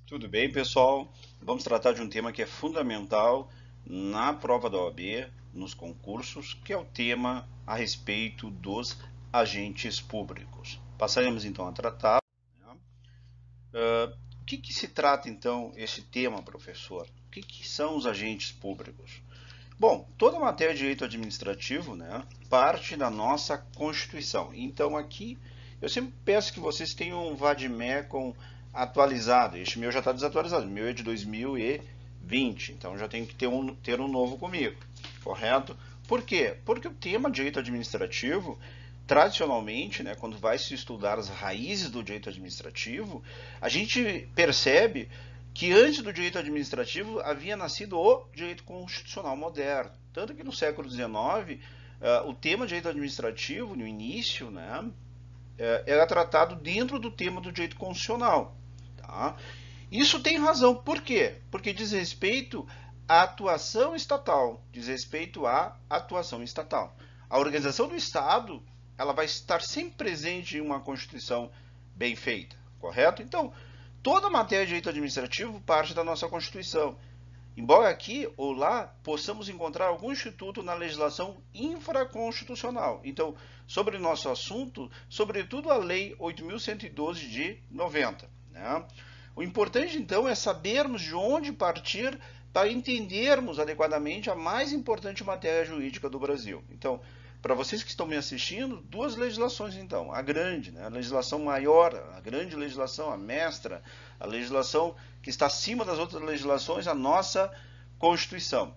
Tudo bem, pessoal? Vamos tratar de um tema que é fundamental na prova da OAB, nos concursos, que é o tema a respeito dos agentes públicos. Passaremos então a tratar. Né? O que se trata então esse tema, professor? O que são os agentes públicos? Bom, toda matéria de direito administrativo, né, parte da nossa Constituição. Então aqui eu sempre peço que vocês tenham um vade-mecum atualizado. Este meu já está desatualizado, o meu é de 2020, então já tenho que ter um novo comigo, correto? Por quê? Porque o tema direito administrativo, tradicionalmente, né, quando vai se estudar as raízes do direito administrativo, a gente percebe que antes do direito administrativo havia nascido o direito constitucional moderno. Tanto que no século XIX, o tema direito administrativo, no início, né, era tratado dentro do tema do direito constitucional. Tá? Isso tem razão. Por quê? Porque diz respeito à atuação estatal. Diz respeito à atuação estatal. A organização do Estado, ela vai estar sempre presente em uma Constituição bem feita, correto? Então, toda matéria de direito administrativo parte da nossa Constituição. Embora aqui ou lá possamos encontrar algum instituto na legislação infraconstitucional. Então, sobre o nosso assunto, sobretudo a Lei 8.112 de 90. Né? O importante, então, é sabermos de onde partir para entendermos adequadamente a mais importante matéria jurídica do Brasil. Então, para vocês que estão me assistindo, duas legislações, então. A grande, né? A legislação maior, a grande legislação, a mestra, a legislação que está acima das outras legislações, a nossa Constituição.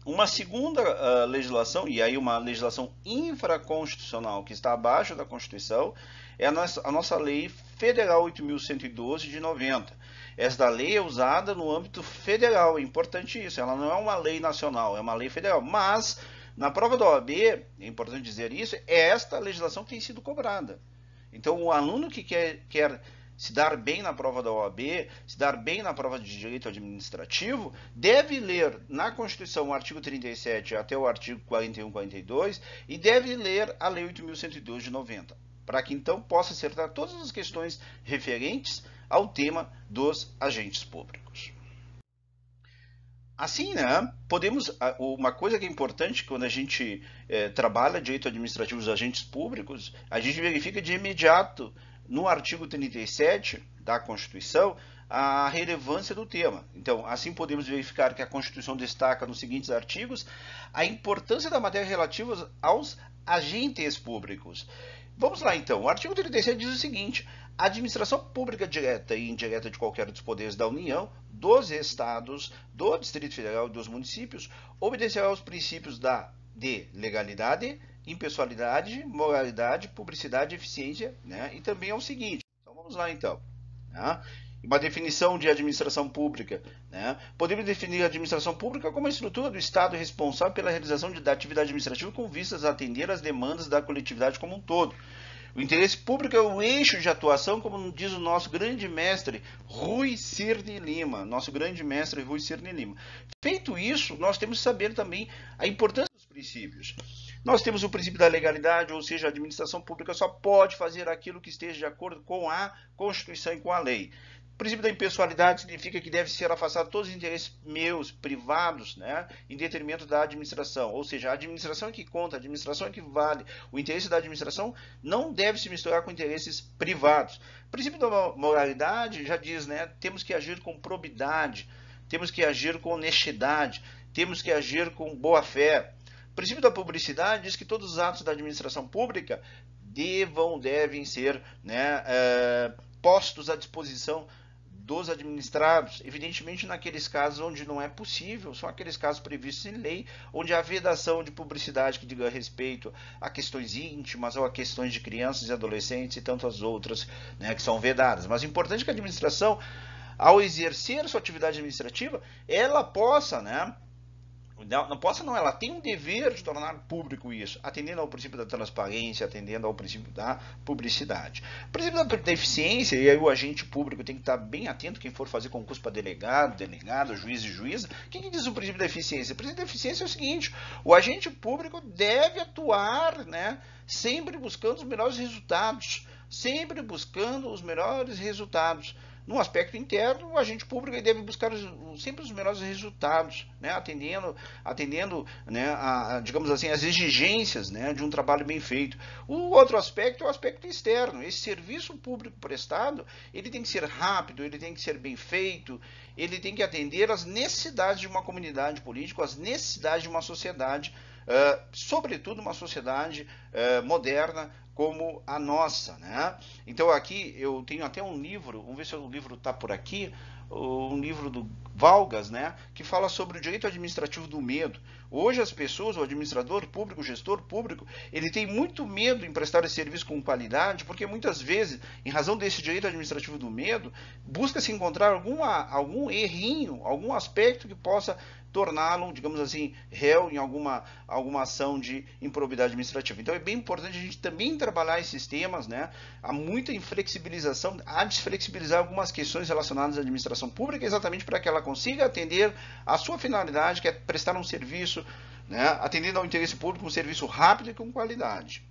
Uma segunda legislação, e aí uma legislação infraconstitucional que está abaixo da Constituição, é a nossa Lei Federal 8.112 de 90. Esta lei é usada no âmbito federal, é importante isso, ela não é uma lei nacional, é uma lei federal, mas na prova da OAB, é importante dizer isso, é esta legislação que tem sido cobrada. Então, o aluno que quer se dar bem na prova da OAB, se dar bem na prova de direito administrativo, deve ler na Constituição o artigo 37 até o artigo 41, 42 e deve ler a Lei 8.112 de 90, para que então possa acertar todas as questões referentes ao tema dos agentes públicos. Assim, né, uma coisa que é importante quando a gente trabalha direito administrativo dos agentes públicos, a gente verifica de imediato no artigo 37 da Constituição a relevância do tema. Então, assim podemos verificar que a Constituição destaca nos seguintes artigos a importância da matéria relativa aos agentes públicos. Vamos lá então, o artigo 37 diz o seguinte: a administração pública direta e indireta de qualquer dos poderes da União, dos Estados, do Distrito Federal e dos municípios obedecerá aos princípios de legalidade, impessoalidade, moralidade, publicidade e eficiência, né? E também é o seguinte, então vamos lá então, né? Uma definição de administração pública, né? Podemos definir a administração pública como a estrutura do Estado responsável pela realização da atividade administrativa com vistas a atender às demandas da coletividade como um todo. O interesse público é o eixo de atuação, como diz o nosso grande mestre Rui Cirne Lima. Nosso grande mestre Rui Cirne Lima. Feito isso, nós temos que saber também a importância dos princípios. Nós temos o princípio da legalidade, ou seja, a administração pública só pode fazer aquilo que esteja de acordo com a Constituição e com a lei. O princípio da impessoalidade significa que deve ser afastado todos os interesses meus, privados, né, em detrimento da administração. Ou seja, a administração é que conta, a administração é que vale. O interesse da administração não deve se misturar com interesses privados. O princípio da moralidade já diz, né, temos que agir com probidade, temos que agir com honestidade, temos que agir com boa-fé. O princípio da publicidade diz que todos os atos da administração pública devem ser, né, postos à disposição dos administrados, evidentemente naqueles casos onde não é possível, são aqueles casos previstos em lei, onde há vedação de publicidade que diga respeito a questões íntimas ou a questões de crianças e adolescentes e tantas outras, né, que são vedadas. Mas o importante é que a administração, ao exercer sua atividade administrativa, ela possa, né, ela tem um dever de tornar público isso, atendendo ao princípio da transparência, atendendo ao princípio da publicidade. O princípio da eficiência, e aí o agente público tem que estar bem atento, quem for fazer concurso para delegado, juiz e juíza. O que diz o princípio da eficiência? O princípio da eficiência é o seguinte: o agente público deve atuar, né, sempre buscando os melhores resultados sempre buscando os melhores resultados. No aspecto interno, o agente público deve buscar sempre os melhores resultados, né? atendendo né, digamos assim, as exigências, né, de um trabalho bem feito. O outro aspecto é o aspecto externo. Esse serviço público prestado, ele tem que ser rápido, ele tem que ser bem feito, ele tem que atender às necessidades de uma comunidade política, às necessidades de uma sociedade, sobretudo uma sociedade moderna, como a nossa, né? Então aqui eu tenho até um livro, vamos ver se o livro está por aqui, um livro do Valgas, né, que fala sobre o direito administrativo do medo. Hoje as pessoas, o administrador público, o gestor público, ele tem muito medo em prestar esse serviço com qualidade, porque muitas vezes, em razão desse direito administrativo do medo, busca-se encontrar algum errinho, algum aspecto que possa torná-lo, digamos assim, réu em alguma ação de improbidade administrativa. Então é bem importante a gente também trabalhar esses temas, né? Há muita inflexibilização, há de flexibilizar algumas questões relacionadas à administração pública, exatamente para que ela consiga atender a sua finalidade, que é prestar um serviço, né? Atendendo ao interesse público, um serviço rápido e com qualidade.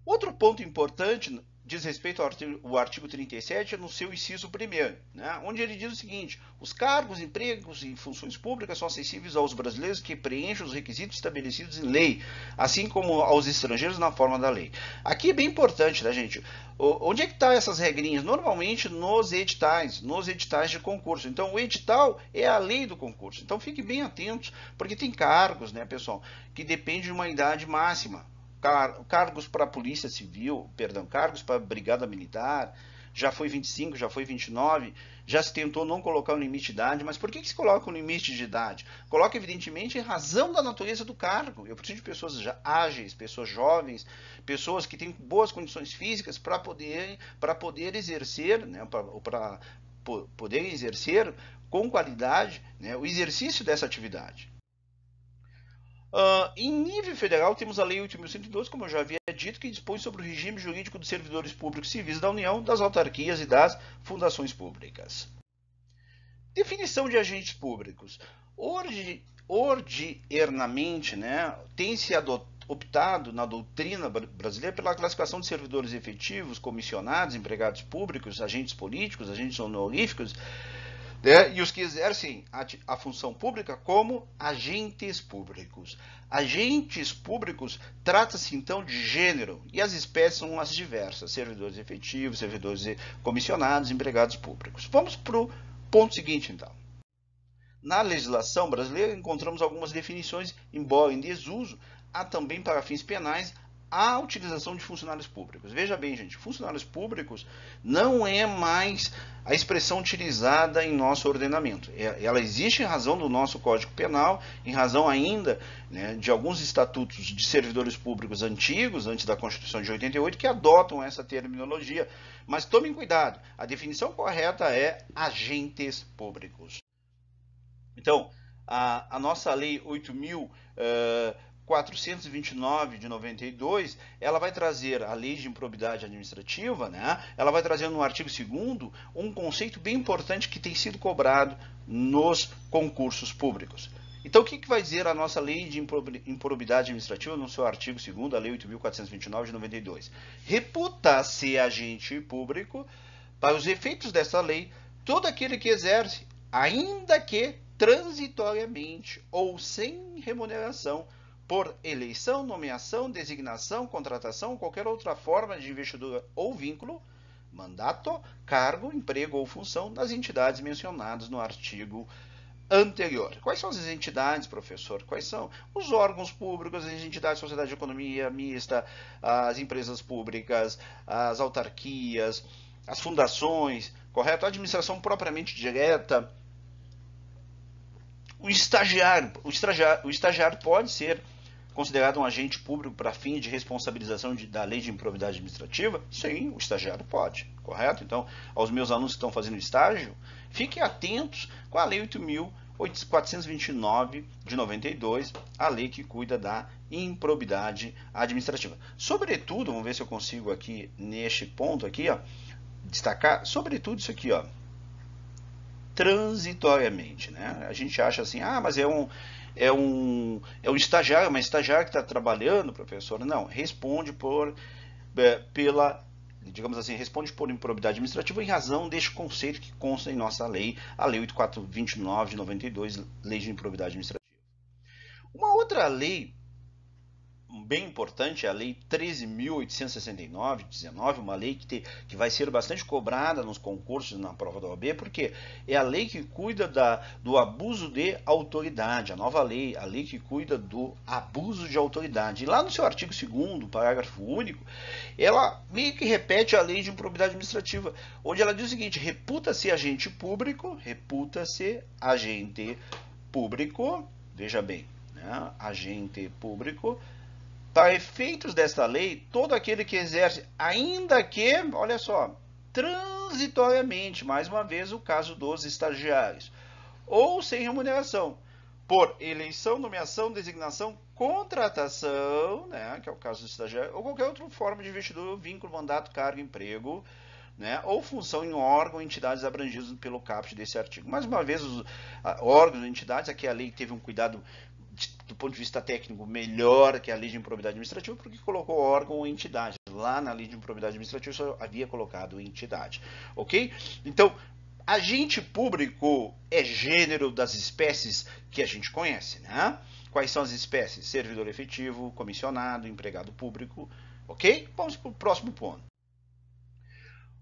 Outro ponto importante diz respeito ao artigo 37, no seu inciso 1º, né, onde ele diz o seguinte: os cargos, empregos e funções públicas são acessíveis aos brasileiros que preenchem os requisitos estabelecidos em lei, assim como aos estrangeiros na forma da lei. Aqui é bem importante, né, gente? Onde é que estão essas regrinhas? Normalmente nos editais de concurso. Então, o edital é a lei do concurso. Então, fiquem bem atentos, porque tem cargos, né, pessoal, que dependem de uma idade máxima. Cargos para a Polícia Civil, cargos para a Brigada Militar, já foi 25, já foi 29, já se tentou não colocar um limite de idade, mas por que se coloca um limite de idade? Coloca, evidentemente, em razão da natureza do cargo. Eu preciso de pessoas ágeis, pessoas jovens, pessoas que têm boas condições físicas para poder exercer, né, para poder exercer com qualidade, né, o exercício dessa atividade. Em nível federal, temos a Lei 8.112, como eu já havia dito, que dispõe sobre o regime jurídico dos servidores públicos civis da União, das autarquias e das fundações públicas. Definição de agentes públicos. Ordinariamente, né, tem-se optado na doutrina brasileira pela classificação de servidores efetivos, comissionados, empregados públicos, agentes políticos, agentes honoríficos, né, e os que exercem a função pública como agentes públicos. Agentes públicos trata-se então de gênero, e as espécies são as diversas: servidores efetivos, servidores comissionados, empregados públicos. Vamos para o ponto seguinte, então. Na legislação brasileira encontramos algumas definições, embora em desuso, há também para fins penais a utilização de funcionários públicos. Veja bem, gente, funcionários públicos não é mais a expressão utilizada em nosso ordenamento. Ela existe em razão do nosso Código Penal, em razão ainda, né, de alguns estatutos de servidores públicos antigos, antes da Constituição de 88, que adotam essa terminologia. Mas tomem cuidado, a definição correta é agentes públicos. Então, a nossa Lei 8.429 de 92, ela vai trazer a lei de improbidade administrativa, né? Ela vai trazer no artigo 2º um conceito bem importante que tem sido cobrado nos concursos públicos. Então, o que vai dizer a nossa lei de improbidade administrativa no seu artigo 2º, a lei 8.429 de 92? Reputa-se agente público, para os efeitos dessa lei, todo aquele que exerce, ainda que transitoriamente ou sem remuneração, por eleição, nomeação, designação, contratação ou qualquer outra forma de investidura ou vínculo, mandato, cargo, emprego ou função das entidades mencionadas no artigo anterior. Quais são as entidades, professor? Quais são? Os órgãos públicos, as entidades de sociedade de economia mista, as empresas públicas, as autarquias, as fundações, correto? A administração propriamente direta. O estagiário pode ser considerado um agente público para fim de responsabilização da lei de improbidade administrativa? Sim, o estagiário pode, correto? Então, aos meus alunos que estão fazendo estágio, fiquem atentos com a lei 8.429 de 92, a lei que cuida da improbidade administrativa. Sobretudo, vamos ver se eu consigo aqui, neste ponto aqui, ó, destacar, sobretudo isso aqui, ó, transitoriamente, né? A gente acha assim, mas é um estagiário, uma estagiária que está trabalhando, professor. Não, responde por digamos assim, responde por improbidade administrativa em razão deste conceito que consta em nossa lei, a Lei 8429 de 92, Lei de Improbidade Administrativa. Uma outra lei bem importante, a Lei 13.869 de 19, uma lei que vai ser bastante cobrada nos concursos na prova da OAB, porque é a lei que cuida do abuso de autoridade, a nova lei, a lei que cuida do abuso de autoridade. E lá no seu artigo 2º, parágrafo único, ela meio que repete a Lei de Improbidade Administrativa, onde ela diz o seguinte: reputa-se agente público, veja bem, né, agente público, para efeitos desta lei, todo aquele que exerce, ainda que, olha só, transitoriamente, mais uma vez o caso dos estagiários, ou sem remuneração, por eleição, nomeação, designação, contratação, né, que é o caso do estagiário, ou qualquer outra forma de investidura, vínculo, mandato, cargo, emprego, né, ou função em órgão ou entidades abrangidas pelo caput desse artigo. Mais uma vez, os órgãos e entidades, aqui a lei teve um cuidado do ponto de vista técnico melhor que a Lei de Improbidade Administrativa, porque colocou órgão ou entidade. Lá na Lei de Improbidade Administrativa só havia colocado entidade. Ok? Então, agente público é gênero das espécies que a gente conhece, né? Quais são as espécies? Servidor efetivo, comissionado, empregado público. Ok? Vamos para o próximo ponto.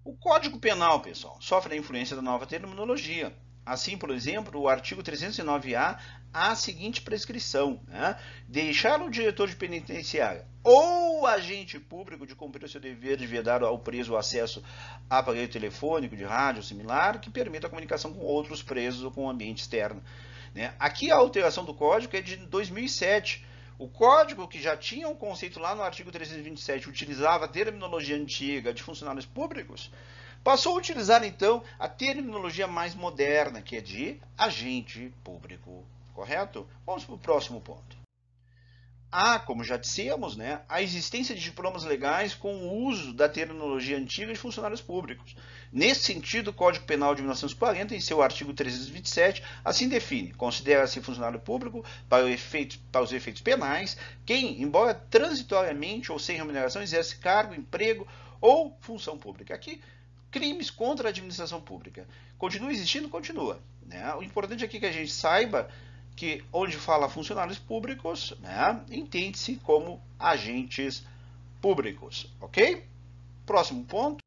O Código Penal, pessoal, sofre a influência da nova terminologia. Assim, por exemplo, o artigo 309-A há a seguinte prescrição, né? Deixar o diretor de penitenciária ou agente público de cumprir o seu dever de vedar ao preso o acesso a aparelho telefônico, de rádio ou similar, que permita a comunicação com outros presos ou com o ambiente externo. Né? Aqui a alteração do código é de 2007. O código, que já tinha um conceito lá no artigo 327, utilizava a terminologia antiga de funcionários públicos, passou a utilizar, então, a terminologia mais moderna, que é de agente público, correto? Vamos para o próximo ponto. Há, como já dissemos, né, a existência de diplomas legais com o uso da terminologia antiga de funcionários públicos. Nesse sentido, o Código Penal de 1940, em seu artigo 327, assim define: considera-se funcionário público, para os efeitos penais, quem, embora transitoriamente ou sem remuneração, exerce cargo, emprego ou função pública. Aqui, crimes contra a administração pública. Continua existindo? Continua. Né? O importante aqui é que a gente saiba que onde fala funcionários públicos, né, entende-se como agentes públicos, ok? Próximo ponto.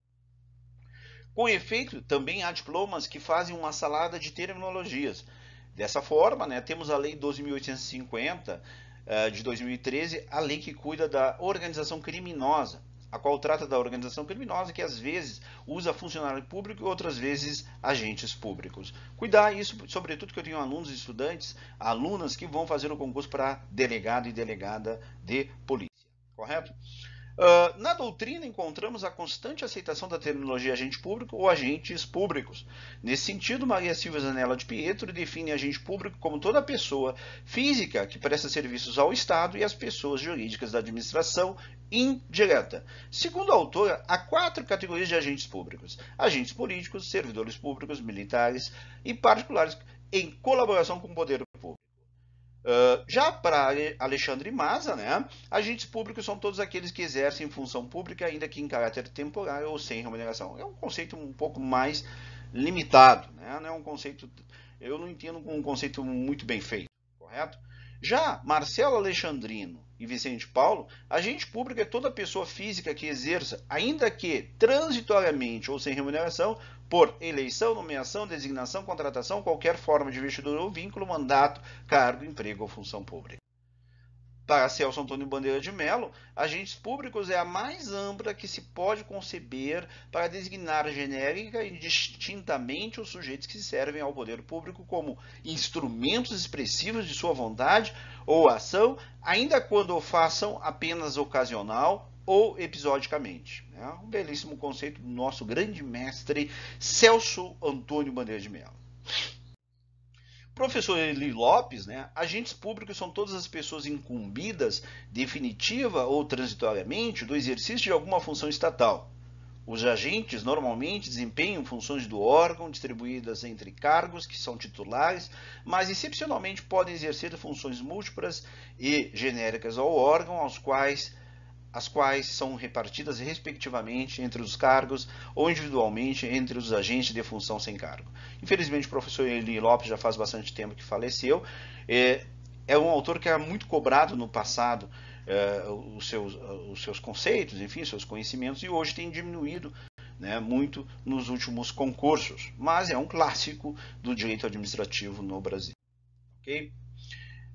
Com efeito, também há diplomas que fazem uma salada de terminologias. Dessa forma, né, temos a Lei 12.850 de 2013, a lei que cuida da organização criminosa, a qual trata da organização criminosa que às vezes usa funcionário público e outras vezes agentes públicos. Cuidar isso, sobretudo que eu tenho alunos e estudantes, alunas que vão fazer o concurso para delegado e delegada de polícia, correto? Na doutrina encontramos a constante aceitação da terminologia agente público ou agentes públicos. Nesse sentido, Maria Silvia Zanella de Pietro define agente público como toda pessoa física que presta serviços ao Estado e às pessoas jurídicas da administração indireta. Segundo a autora, há 4 categorias de agentes públicos: agentes políticos, servidores públicos, militares e particulares em colaboração com o poder público. Já para Alexandre Maza, né, agentes públicos são todos aqueles que exercem função pública, ainda que em caráter temporário ou sem remuneração. É um conceito um pouco mais limitado, né? Não é um conceito, eu não entendo como um conceito muito bem feito, correto? Já Marcelo Alexandrino e Vicente Paulo, agente público é toda pessoa física que exerça, ainda que transitoriamente ou sem remuneração, por eleição, nomeação, designação, contratação, qualquer forma de investidura ou vínculo, mandato, cargo, emprego ou função pública. Para Celso Antônio Bandeira de Mello, agentes públicos é a mais ampla que se pode conceber para designar genérica e distintamente os sujeitos que servem ao poder público como instrumentos expressivos de sua vontade ou ação, ainda quando o façam apenas ocasional ou episodicamente. Um belíssimo conceito do nosso grande mestre Celso Antônio Bandeira de Mello. Professor Eli Lopes, né, agentes públicos são todas as pessoas incumbidas, definitiva ou transitoriamente, do exercício de alguma função estatal. Os agentes normalmente desempenham funções do órgão distribuídas entre cargos que são titulares, mas excepcionalmente podem exercer funções múltiplas e genéricas ao órgão aos quais as quais são repartidas respectivamente entre os cargos ou individualmente entre os agentes de função sem cargo. Infelizmente, o professor Eli Lopes já faz bastante tempo que faleceu. É um autor que era muito cobrado no passado, os seus conceitos, enfim, seus conhecimentos, e hoje tem diminuído, né, muito nos últimos concursos, mas é um clássico do direito administrativo no Brasil. Okay?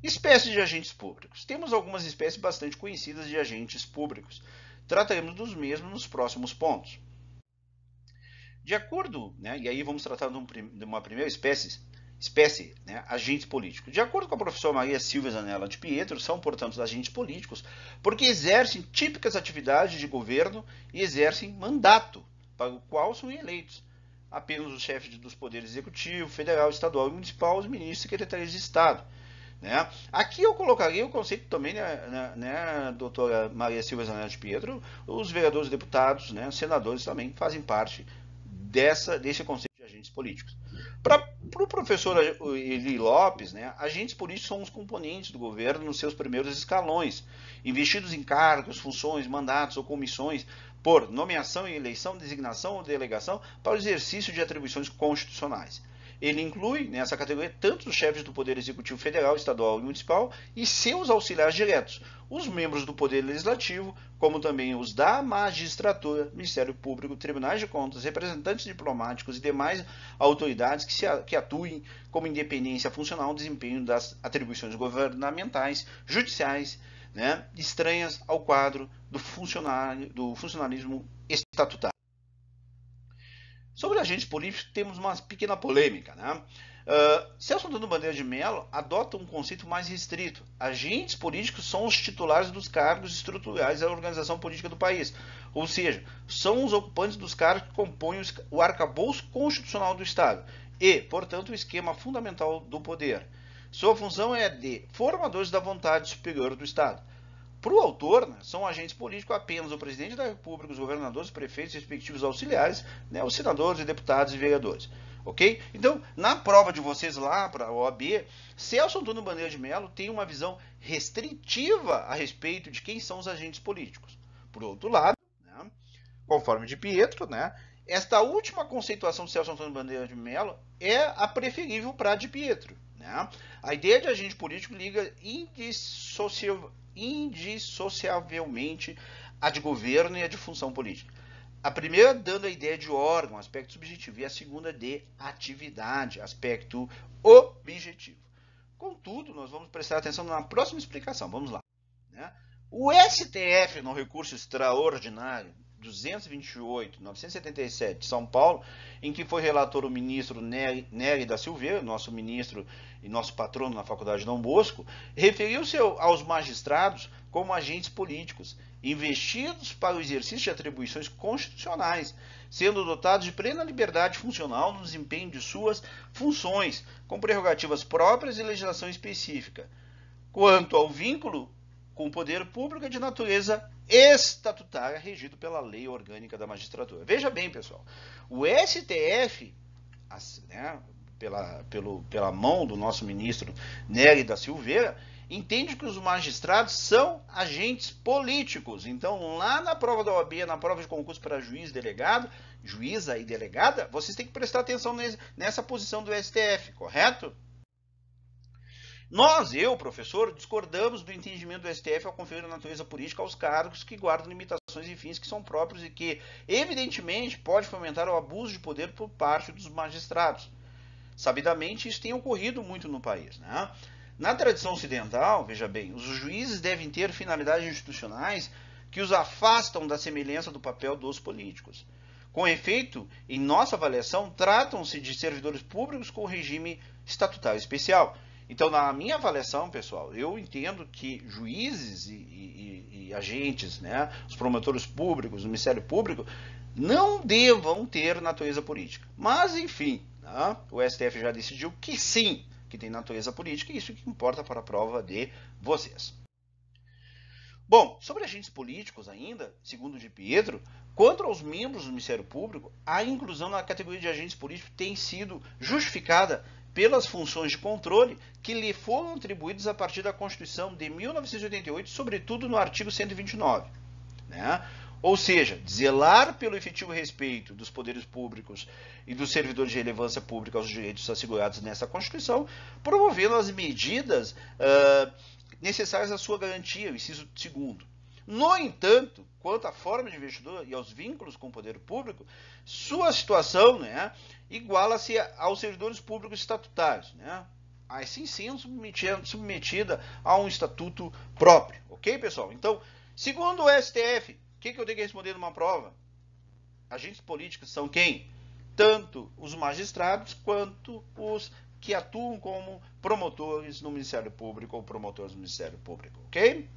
Espécies de agentes públicos. Temos algumas espécies bastante conhecidas de agentes públicos. Trataremos dos mesmos nos próximos pontos. De acordo, né, e aí vamos tratar de uma primeira espécie, né, agentes políticos. De acordo com a professora Maria Silvia Zanella de Pietro, são, portanto, agentes políticos porque exercem típicas atividades de governo e exercem mandato, para o qual são eleitos. Apenas os chefes dos poderes executivo, federal, estadual e municipal, os ministros e secretários de Estado. Né? Aqui eu colocaria o conceito também, né, doutora Maria Silvia Zanella de Pietro, os vereadores, deputados, né, senadores também fazem parte desse conceito de agentes políticos. Para o professor Eli Lopes, né, agentes políticos são os componentes do governo nos seus primeiros escalões, investidos em cargos, funções, mandatos ou comissões por nomeação e eleição, designação ou delegação para o exercício de atribuições constitucionais. Ele inclui nessa categoria tanto os chefes do Poder Executivo Federal, Estadual e Municipal e seus auxiliares diretos, os membros do Poder Legislativo, como também os da Magistratura, Ministério Público, Tribunais de Contas, representantes diplomáticos e demais autoridades que atuem como independência funcional no desempenho das atribuições governamentais, judiciais, né, estranhas ao quadro do funcionalismo estatutário. Sobre agentes políticos, temos uma pequena polêmica. Né? Celso Antônio Bandeira de Mello adota um conceito mais restrito. Agentes políticos são os titulares dos cargos estruturais da organização política do país. Ou seja, são os ocupantes dos cargos que compõem o arcabouço constitucional do Estado e, portanto, o esquema fundamental do poder. Sua função é de formadores da vontade superior do Estado. Para o autor, né, são agentes políticos apenas o presidente da República, os governadores, prefeitos, respectivos auxiliares, né, os senadores, deputados e vereadores. Ok? Então, na prova de vocês lá para a OAB, Celso Antônio Bandeira de Mello tem uma visão restritiva a respeito de quem são os agentes políticos. Por outro lado, né, conforme de Pietro, né, esta última conceituação de Celso Antônio Bandeira de Mello é a preferível para a de Pietro. Né? A ideia de agente político liga indissociavelmente a de governo e a de função política. A primeira dando a ideia de órgão, aspecto subjetivo, e a segunda de atividade, aspecto objetivo. Contudo, nós vamos prestar atenção na próxima explicação. Vamos lá. Né? O STF, no recurso extraordinário 228/977 de São Paulo, em que foi relator o ministro Nery da Silveira, nosso ministro e nosso patrono na Faculdade Dom Bosco, referiu-se aos magistrados como agentes políticos, investidos para o exercício de atribuições constitucionais, sendo dotados de plena liberdade funcional no desempenho de suas funções, com prerrogativas próprias e legislação específica. Quanto ao vínculo com o poder público, é de natureza estatutária, regido pela lei orgânica da magistratura. Veja bem, pessoal, o STF, né, pela mão do nosso ministro Nery da Silveira, entende que os magistrados são agentes políticos. Então, lá na prova da OAB, na prova de concurso para juiz, delegado, juíza e delegada, vocês têm que prestar atenção nessa posição do STF, correto? Nós, professor, discordamos do entendimento do STF ao conferir a natureza política aos cargos que guardam limitações e fins que são próprios e que, evidentemente, pode fomentar o abuso de poder por parte dos magistrados. Sabidamente, isso tem ocorrido muito no país. Né? Na tradição ocidental, veja bem, os juízes devem ter finalidades institucionais que os afastam da semelhança do papel dos políticos. Com efeito, em nossa avaliação, tratam-se de servidores públicos com regime estatutário especial. Então, na minha avaliação, pessoal, eu entendo que juízes e agentes, né, os promotores públicos, o Ministério Público, não devam ter natureza política. Mas, enfim, né, o STF já decidiu que sim, que tem natureza política, e isso que importa para a prova de vocês. Bom, sobre agentes políticos ainda, segundo de Pietro, quanto aos membros do Ministério Público, a inclusão na categoria de agentes políticos tem sido justificada pelas funções de controle que lhe foram atribuídas a partir da Constituição de 1988, sobretudo no artigo 129. né? Ou seja, zelar pelo efetivo respeito dos poderes públicos e dos servidores de relevância pública aos direitos assegurados nessa Constituição, promovendo as medidas necessárias à sua garantia, o inciso 2º. No entanto, quanto à forma de investidor e aos vínculos com o poder público, sua situação, né, iguala-se aos servidores públicos estatutários, né, assim sendo submetida a um estatuto próprio. Ok, pessoal? Então, segundo o STF, o que eu tenho que responder numa prova? Agentes políticos são quem? Tanto os magistrados quanto os que atuam como promotores no Ministério Público ou promotores do Ministério Público, ok?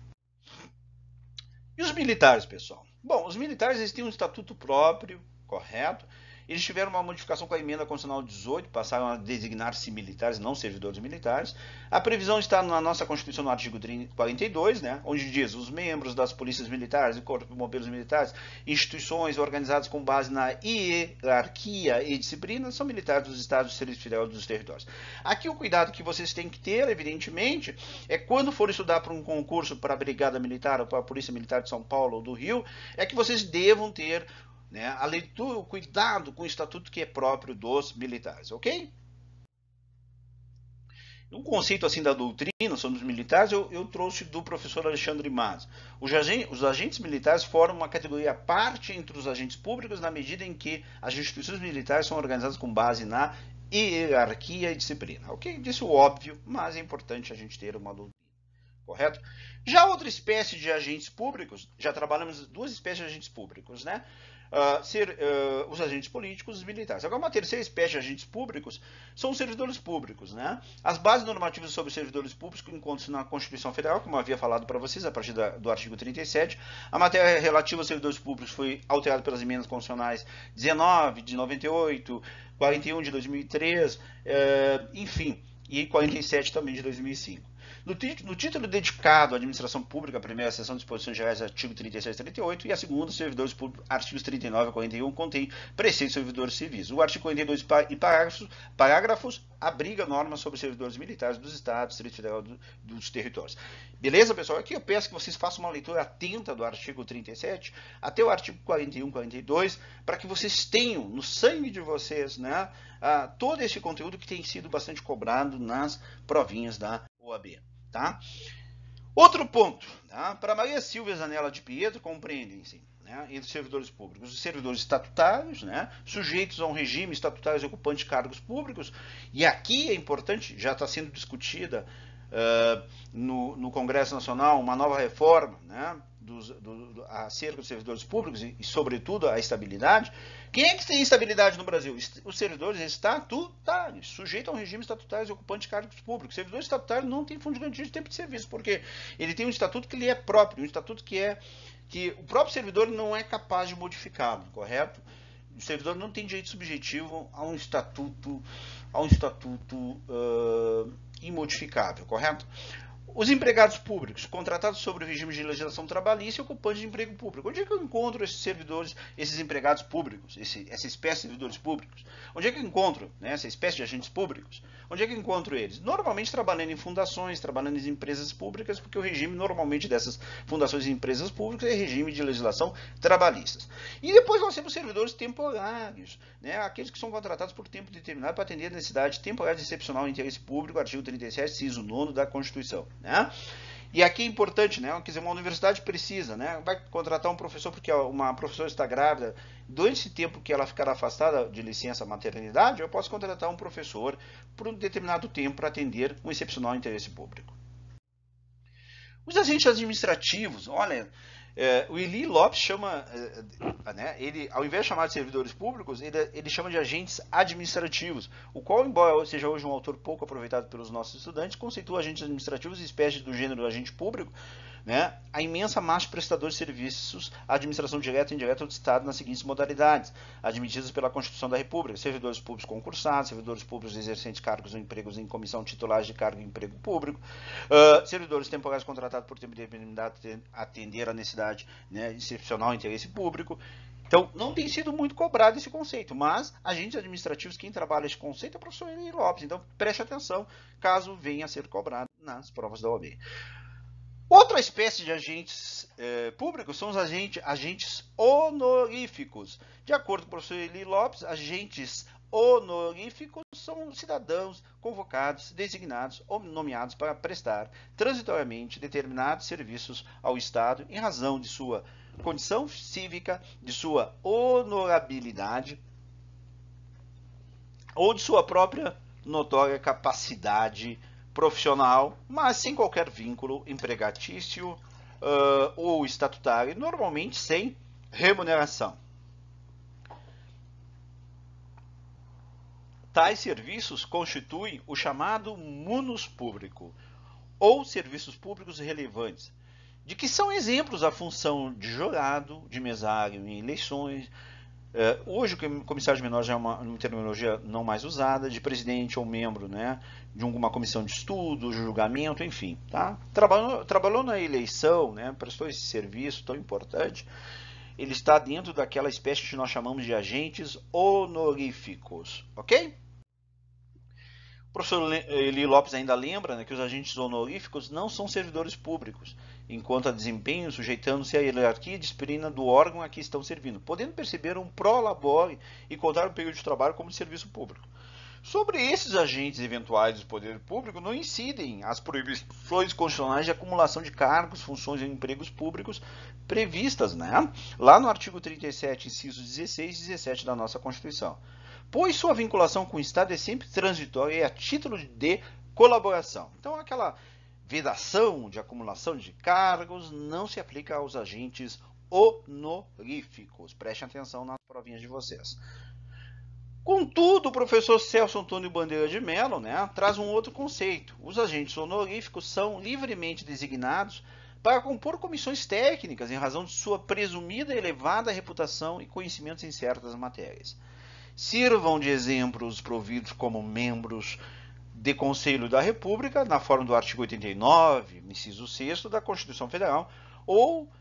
E os militares, pessoal? Bom, os militares eles têm um estatuto próprio, correto? Eles tiveram uma modificação com a emenda constitucional 18, passaram a designar-se militares, não servidores militares. A previsão está na nossa Constituição, no artigo 42, né, onde diz: os membros das polícias militares e corpos de bombeiros militares, instituições organizadas com base na hierarquia e disciplina, são militares dos estados, do Serviço Federal e dos territórios. Aqui o cuidado que vocês têm que ter, evidentemente, é quando for estudar para um concurso para a Brigada Militar ou para a Polícia Militar de São Paulo ou do Rio, é que vocês devam ter, né, a leitura, o cuidado com o estatuto que é próprio dos militares, ok? Um conceito assim da doutrina sobre os militares eu trouxe do professor Alexandre Mas. Os agentes militares formam uma categoria à parte entre os agentes públicos na medida em que as instituições militares são organizadas com base na hierarquia e disciplina. Ok? Disse o óbvio, mas é importante a gente ter uma doutrina. Correto? Já outra espécie de agentes públicos, já trabalhamos duas espécies de agentes públicos, né? Os agentes políticos e os militares. Agora, uma terceira espécie de agentes públicos são os servidores públicos, né? As bases normativas sobre os servidores públicos encontram-se na Constituição Federal, como eu havia falado para vocês, a partir do artigo 37. A matéria relativa aos servidores públicos foi alterada pelas emendas constitucionais 19 de 98, 41 de 2003, enfim, e 47 também de 2005. No título dedicado à administração pública, a primeira seção de disposições gerais, artigo 37 e 38, e a segunda, servidores públicos, artigos 39 e 41, contém preceitos de servidores civis. O artigo 42 e parágrafos abriga normas sobre servidores militares dos estados, Distrito Federal, dos territórios. Beleza, pessoal? Aqui eu peço que vocês façam uma leitura atenta do artigo 37 até o artigo 41 e 42, para que vocês tenham no sangue de vocês, né, todo esse conteúdo que tem sido bastante cobrado nas provinhas da OAB. Tá? Outro ponto, tá? Para Maria Silvia Zanella de Pietro, compreendem-se, né, entre os servidores públicos, os servidores estatutários, né, sujeitos a um regime estatutário ocupante de cargos públicos, e aqui é importante, já está sendo discutida no Congresso Nacional uma nova reforma, né, acerca dos servidores públicos e, sobretudo, a estabilidade. Quem é que tem estabilidade no Brasil? Os servidores estatutários, sujeitos a um regime estatutário e ocupante de cargos públicos. O servidor estatutário não tem fundo de garantia de tempo de serviço, porque ele tem um estatuto que lhe é próprio, um estatuto que o próprio servidor não é capaz de modificá-lo, correto? O servidor não tem direito subjetivo a um estatuto imodificável, correto? Os empregados públicos, contratados sobre o regime de legislação trabalhista e ocupantes de emprego público. Onde é que eu encontro esses servidores, esses empregados públicos, essa espécie de servidores públicos? Onde é que eu encontro, né, essa espécie de agentes públicos? Onde é que eu encontro eles? Normalmente trabalhando em fundações, trabalhando em empresas públicas, porque o regime normalmente dessas fundações e empresas públicas é regime de legislação trabalhista. E depois nós temos servidores temporários, né, aqueles que são contratados por tempo determinado para atender a necessidade temporária de excepcional interesse público, artigo 37, inciso 9 da Constituição. Né? E aqui é importante, né? Quer dizer, uma universidade precisa, né? Vai contratar um professor porque uma professora está grávida. Durante esse tempo que ela ficar afastada de licença maternidade, eu posso contratar um professor por um determinado tempo para atender um excepcional interesse público. Os agentes administrativos, olha, o Eli Lopes chama, né, ele, ao invés de chamar de servidores públicos, ele chama de agentes administrativos, o qual, embora seja hoje um autor pouco aproveitado pelos nossos estudantes, conceitua agentes administrativos espécie do gênero agente público, né, a imensa massa de prestadores de serviços à administração direta e indireta do Estado nas seguintes modalidades, admitidas pela Constituição da República: servidores públicos concursados, servidores públicos exercentes cargos ou empregos em comissão titulares de cargo e emprego público, servidores temporários contratados por tempo determinado a atender a necessidade, né, excepcional interesse público. Então, não tem sido muito cobrado esse conceito, mas agentes administrativos, quem trabalha esse conceito é o professor Eli Lopes, então preste atenção caso venha a ser cobrado nas provas da OAB. Outra espécie de agentes públicos são os agentes honoríficos. De acordo com o professor Eli Lopes, agentes honoríficos são cidadãos convocados, designados ou nomeados para prestar transitoriamente determinados serviços ao Estado em razão de sua condição cívica, de sua honorabilidade ou de sua própria notória capacidade profissional, mas sem qualquer vínculo empregatício ou estatutário, normalmente sem remuneração. Tais serviços constituem o chamado munus público, ou serviços públicos relevantes, de que são exemplos a função de jurado, de mesário em eleições. Hoje o comissário de menores já é uma terminologia não mais usada, de presidente ou membro, né, de uma comissão de estudo, de julgamento, enfim. Tá? Trabalhou na eleição, né, prestou esse serviço tão importante, ele está dentro daquela espécie que nós chamamos de agentes honoríficos, ok? O professor Eli Lopes ainda lembra, né, que os agentes honoríficos não são servidores públicos, enquanto a desempenho sujeitando-se à hierarquia e disciplina do órgão a que estão servindo, podendo perceber um pró-labore e contar o período de trabalho como de serviço público. Sobre esses agentes eventuais do poder público não incidem as proibições constitucionais de acumulação de cargos, funções e empregos públicos previstas, né, lá no artigo 37, incisos 16 e 17 da nossa Constituição, pois sua vinculação com o Estado é sempre transitória e a título de colaboração. Então, aquela vedação de acumulação de cargos não se aplica aos agentes honoríficos. Prestem atenção nas provinhas de vocês. Contudo, o professor Celso Antônio Bandeira de Mello, né, traz um outro conceito. Os agentes honoríficos são livremente designados para compor comissões técnicas em razão de sua presumida elevada reputação e conhecimentos em certas matérias. Sirvam de exemplos providos como membros de Conselho da República, na forma do artigo 89, inciso 6º da Constituição Federal, ou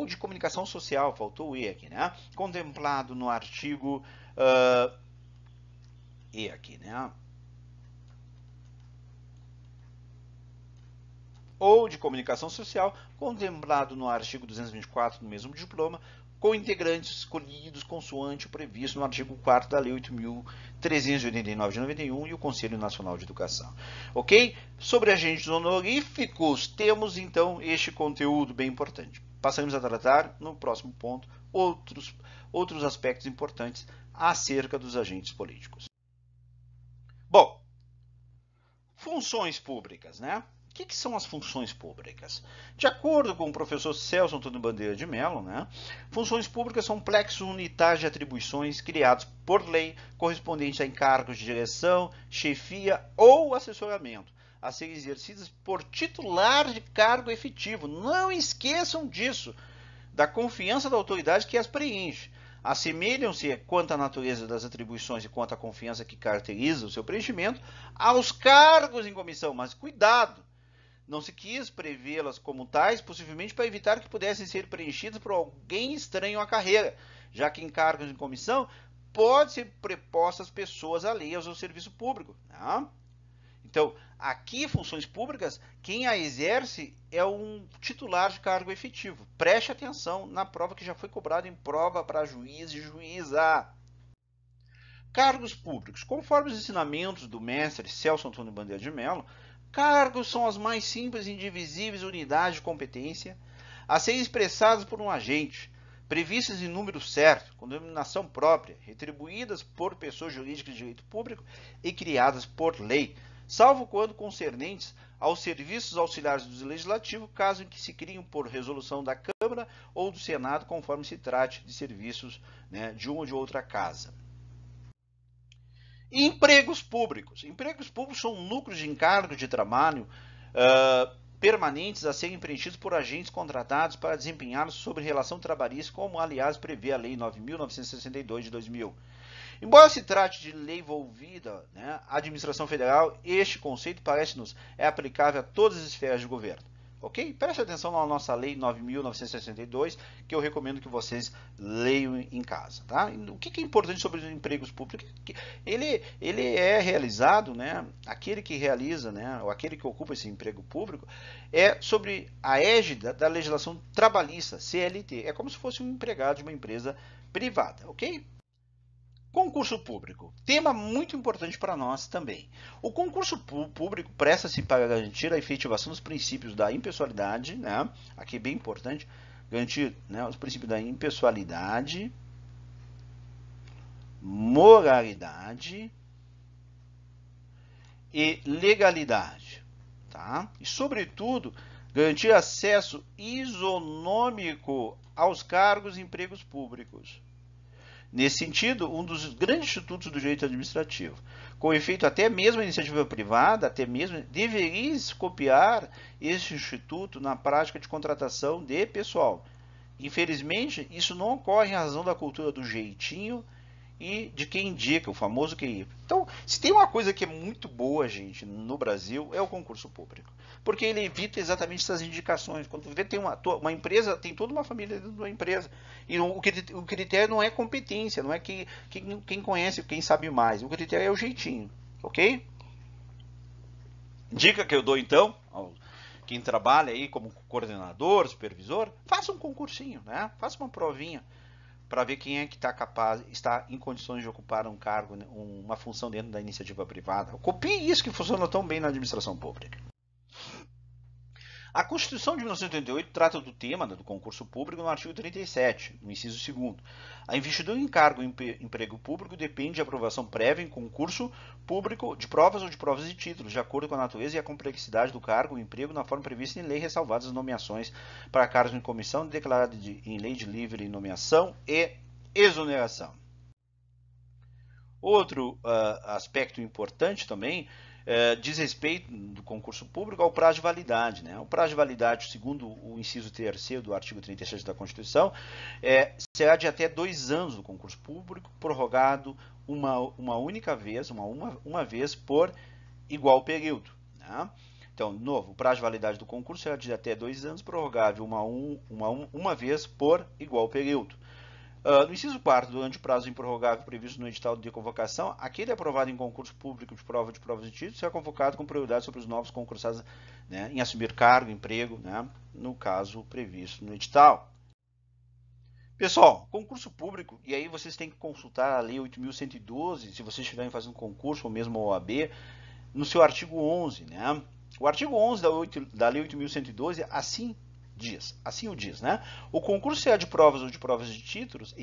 de comunicação social, faltou o E aqui, né? Contemplado no artigo E aqui, né? Ou de comunicação social, contemplado no artigo 224 do mesmo diploma, com integrantes escolhidos consoante o previsto no artigo 4º da Lei 8.389 de 91 e o Conselho Nacional de Educação. Ok? Sobre agentes honoríficos, temos então este conteúdo bem importante. Passaremos a tratar, no próximo ponto, outros aspectos importantes acerca dos agentes políticos. Bom, funções públicas, né? O que são as funções públicas? De acordo com o professor Celso Antônio Bandeira de Mello, né, funções públicas são plexos unitários de atribuições criados por lei, correspondentes a encargos de direção, chefia ou assessoramento, a serem exercidas por titular de cargo efetivo. Não esqueçam disso, da confiança da autoridade que as preenche. Assemelham-se, quanto à natureza das atribuições e quanto à confiança que caracteriza o seu preenchimento, aos cargos em comissão, mas cuidado! Não se quis prevê-las como tais, possivelmente para evitar que pudessem ser preenchidas por alguém estranho à carreira, já que em cargos em comissão pode ser prepostas pessoas alheias ao serviço público. Né? Então, aqui, funções públicas, quem a exerce é um titular de cargo efetivo. Preste atenção na prova que já foi cobrada em prova para juiz e juíza. Cargos públicos. Conforme os ensinamentos do mestre Celso Antônio Bandeira de Mello, cargos são as mais simples e indivisíveis unidades de competência a serem expressadas por um agente, previstas em número certo, com denominação própria, retribuídas por pessoas jurídicas de direito público e criadas por lei, salvo quando concernentes aos serviços auxiliares do Legislativo, caso em que se criem por resolução da Câmara ou do Senado, conforme se trate de serviços, né, de uma ou de outra casa. Empregos públicos. Empregos públicos são núcleos de encargo de trabalho permanentes a serem preenchidos por agentes contratados para desempenhá-los sobre relação trabalhista, como, aliás, prevê a Lei 9.962 de 2000. Embora se trate de lei envolvida, né, a administração federal, este conceito parece-nos aplicável a todas as esferas de governo. ok? Preste atenção na nossa lei 9.962, que eu recomendo que vocês leiam em casa, tá? O que é importante sobre os empregos públicos? Ele é realizado, né? Aquele que realiza, né? Ou aquele que ocupa esse emprego público é sobre a égide da legislação trabalhista, CLT. É como se fosse um empregado de uma empresa privada, ok? Concurso público, tema muito importante para nós também. O concurso público presta-se para garantir a efetivação dos princípios da impessoalidade, né? Aqui é bem importante, garantir, né, os princípios da impessoalidade, moralidade e legalidade, tá? E, sobretudo, garantir acesso isonômico aos cargos e empregos públicos. Nesse sentido, um dos grandes institutos do direito administrativo, com efeito até mesmo a iniciativa privada, até mesmo, deveria copiar esse instituto na prática de contratação de pessoal. Infelizmente, isso não ocorre em razão da cultura do jeitinho e de quem indica, o famoso QI. Então, se tem uma coisa que é muito boa, gente, no Brasil, é o concurso público. Porque ele evita exatamente essas indicações. Quando vê tem uma empresa, tem toda uma família dentro da empresa. E o critério não é competência, não é quem conhece, quem sabe mais. O critério é o jeitinho, ok? Dica que eu dou então, quem trabalha aí como coordenador, supervisor, faça um concursinho, né? Faça uma provinha para ver quem é que está em condições de ocupar um cargo, uma função dentro da iniciativa privada. Copie isso que funciona tão bem na administração pública. A Constituição de 1988 trata do tema do concurso público no artigo 37, no inciso 2º. A investidura em cargo em emprego público depende de aprovação prévia em concurso público de provas ou de provas de títulos, de acordo com a natureza e a complexidade do cargo ou emprego, na forma prevista em lei, ressalvadas as nomeações para cargos em comissão, declarada em lei de livre nomeação e exoneração. Outro aspecto importante também diz respeito do concurso público ao prazo de validade, né? O prazo de validade, segundo o inciso 3º do artigo 37 da Constituição, será de até 2 anos do concurso público, prorrogado uma única vez, uma vez por igual período, né? Então, de novo, o prazo de validade do concurso será de até 2 anos, prorrogável uma vez por igual período. No inciso 4º, durante o prazo improrrogável previsto no edital de convocação, aquele aprovado em concurso público de provas de título será convocado com prioridade sobre os novos concursados, né, em assumir cargo, emprego, né, no caso previsto no edital. Pessoal, concurso público, e aí vocês têm que consultar a Lei 8.112, se vocês estiverem fazendo concurso ou mesmo a OAB, no seu artigo 11. Né? O artigo 11 da Lei 8.112 assim o diz, né? O concurso será de provas ou de provas de títulos,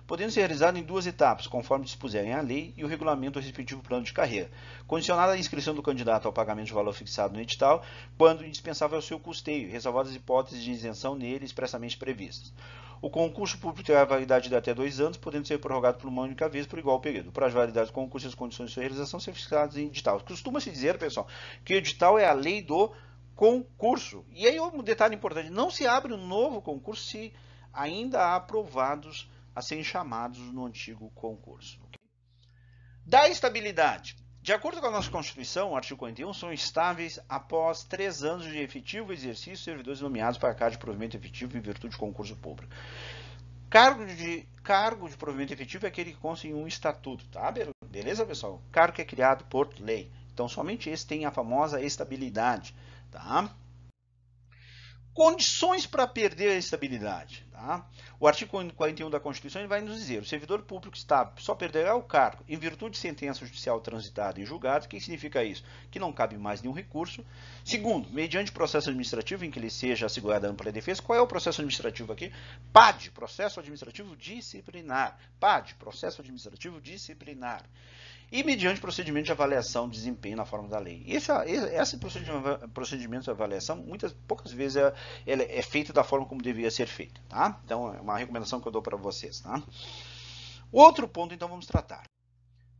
podendo ser realizado em 2 etapas, conforme dispuserem a lei e o regulamento do respectivo plano de carreira, condicionada à inscrição do candidato ao pagamento de valor fixado no edital, quando indispensável ao seu custeio, ressalvadas as hipóteses de isenção nele expressamente previstas. O concurso público terá validade de até 2 anos, podendo ser prorrogado por uma única vez por igual período. O prazo de validade do concurso e as condições de sua realização serão fixadas em edital. Costuma-se dizer, pessoal, que o edital é a lei do concurso. E aí um detalhe importante, não se abre um novo concurso se ainda há aprovados a serem chamados no antigo concurso. Okay? Da estabilidade. De acordo com a nossa Constituição, o artigo 41, são estáveis após 3 anos de efetivo exercício servidores nomeados para cargo de provimento efetivo em virtude de concurso público. Cargo de provimento efetivo é aquele que consta em um estatuto, tá? Beleza, pessoal? Cargo que é criado por lei. Então, somente esse tem a famosa estabilidade. Tá? Condições para perder a estabilidade. Tá? O artigo 41 da Constituição vai nos dizer: o servidor público estável só perderá o cargo em virtude de sentença judicial transitada em julgado. O que significa isso? Que não cabe mais nenhum recurso. Segundo, mediante processo administrativo em que lhe seja assegurada ampla defesa. Qual é o processo administrativo aqui? PAD, processo administrativo disciplinar. PAD, processo administrativo disciplinar. E mediante procedimento de avaliação de desempenho na forma da lei. Esse procedimento de avaliação, poucas vezes, é feito da forma como deveria ser feito. Tá? Então, é uma recomendação que eu dou para vocês. Tá? Outro ponto, então, vamos tratar.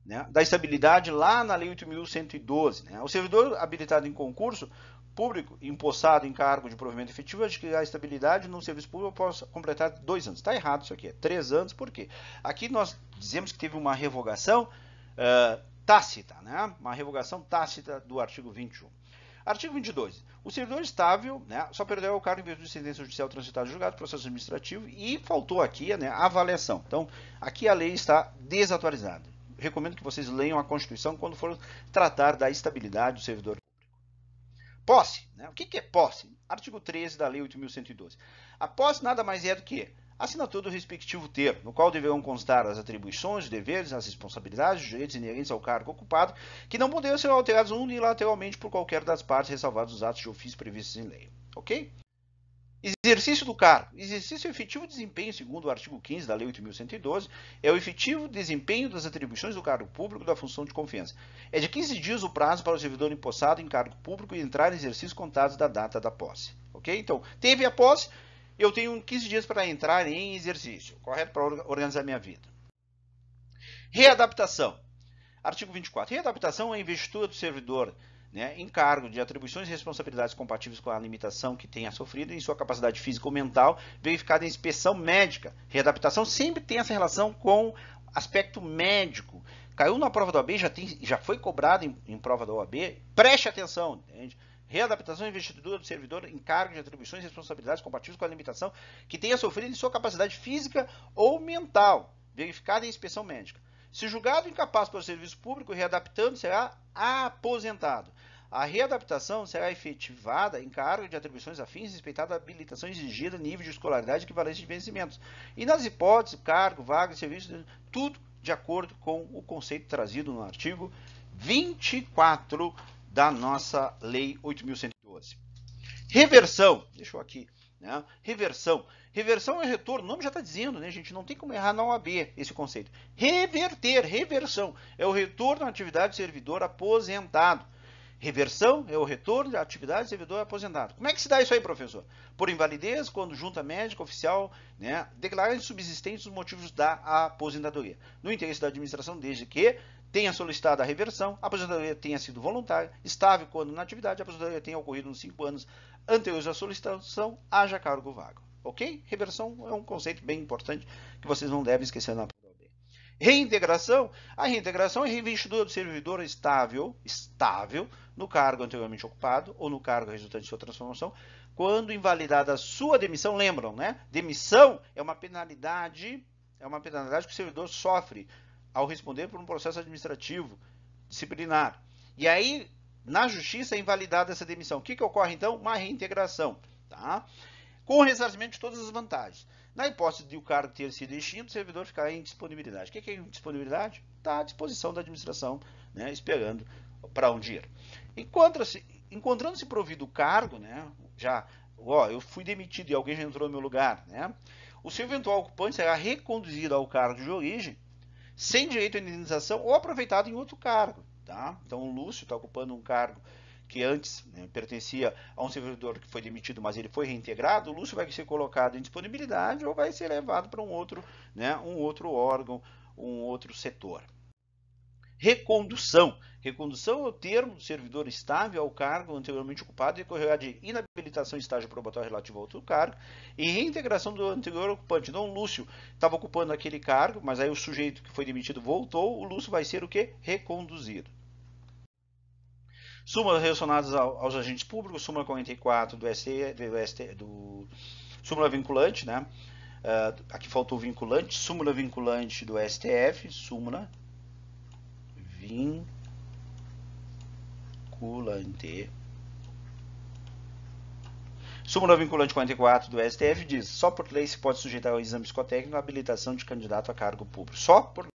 Né? Da estabilidade lá na Lei 8.112. Né? O servidor habilitado em concurso público, empossado em cargo de provimento efetivo, adquirirá estabilidade no serviço público após completar 2 anos. Está errado isso aqui, 3 anos, por quê? Aqui nós dizemos que teve uma revogação tácita, né? Uma revogação tácita do artigo 21. Artigo 22. O servidor estável, né, só perderá o cargo em virtude de sentença judicial transitada julgado, processo administrativo, e faltou aqui, né, a avaliação. Então, aqui a lei está desatualizada. Recomendo que vocês leiam a Constituição quando for tratar da estabilidade do servidor público. Posse. Né? O que é posse? Artigo 13 da Lei 8.112. A posse nada mais é do que a assinatura do respectivo termo, no qual deverão constar as atribuições, os deveres, as responsabilidades, os direitos inerentes ao cargo ocupado, que não poderão ser alterados unilateralmente por qualquer das partes, ressalvados os atos de ofício previstos em lei. Ok? Exercício do cargo. Exercício efetivo de desempenho, segundo o artigo 15 da Lei 8.112, é o efetivo desempenho das atribuições do cargo público da função de confiança. É de 15 dias o prazo para o servidor empossado em cargo público entrar em exercício contados da data da posse. Ok? Então, teve a posse, eu tenho 15 dias para entrar em exercício, correto? Para organizar minha vida. Readaptação. Artigo 24. Readaptação é a investidura do servidor, né, em cargo de atribuições e responsabilidades compatíveis com a limitação que tenha sofrido em sua capacidade física ou mental, verificada em inspeção médica. Readaptação sempre tem essa relação com aspecto médico. Caiu na prova da OAB, já foi cobrado em prova da OAB. Preste atenção, entende? Readaptação e investidura do servidor em cargo de atribuições e responsabilidades compatíveis com a limitação que tenha sofrido em sua capacidade física ou mental, verificada em inspeção médica. Se julgado incapaz para o serviço público, readaptando, será aposentado. A readaptação será efetivada em cargo de atribuições afins, respeitada a habilitação exigida, nível de escolaridade e equivalência de vencimentos. E nas hipóteses, cargo, vaga, serviço, tudo de acordo com o conceito trazido no artigo 24 da nossa Lei 8.112. Reversão. Deixa eu aqui. Né? Reversão. Reversão é retorno. O nome já está dizendo, né, gente? Não tem como errar na OAB esse conceito. Reverter. Reversão. É o retorno à atividade do servidor aposentado. Reversão é o retorno da atividade do servidor aposentado. Como é que se dá isso aí, professor? Por invalidez, quando junta médica oficial, né, declarar insubsistentes os motivos da aposentadoria. No interesse da administração, desde que tenha solicitado a reversão, a aposentadoria tenha sido voluntária, estável quando na atividade, a aposentadoria tenha ocorrido nos 5 anos anteriores à solicitação, haja cargo vago. Ok? Reversão é um conceito bem importante que vocês não devem esquecer na prova. Reintegração. A reintegração é a reinvestidura do servidor estável no cargo anteriormente ocupado ou no cargo resultante de sua transformação, quando invalidada a sua demissão. Lembram, né? Demissão é uma penalidade que o servidor sofre ao responder por um processo administrativo disciplinar. E aí, na justiça, é invalidada essa demissão. O que ocorre, então? Uma reintegração. Tá? Com o ressarcimento de todas as vantagens. Na hipótese de o cargo ter sido extinto, o servidor ficará em disponibilidade. O que é indisponibilidade? Está à disposição da administração, né, esperando para um dinheiro. Encontrando-se provido o cargo, né, eu fui demitido e alguém já entrou no meu lugar, né, o seu eventual ocupante será reconduzido ao cargo de origem, sem direito à indenização ou aproveitado em outro cargo. Tá? Então o Lúcio está ocupando um cargo que antes, né, pertencia a um servidor que foi demitido, mas ele foi reintegrado. O Lúcio vai ser colocado em disponibilidade ou vai ser levado para um outro órgão, um outro setor. Recondução. Recondução é o termo do servidor estável ao cargo anteriormente ocupado e decorrerá de inabilitação em estágio probatório relativo a outro cargo e reintegração do anterior ocupante. Então, o Lúcio estava ocupando aquele cargo, mas aí o sujeito que foi demitido voltou, o Lúcio vai ser o quê? Reconduzido. Súmulas relacionadas aos agentes públicos, súmula 44 do STF, súmula vinculante, né? Aqui faltou vinculante, súmula vinculante do STF, súmula vinculante. Súmula vinculante 44 do STF diz: só por lei se pode sujeitar ao exame psicotécnico a habilitação de candidato a cargo público. Só por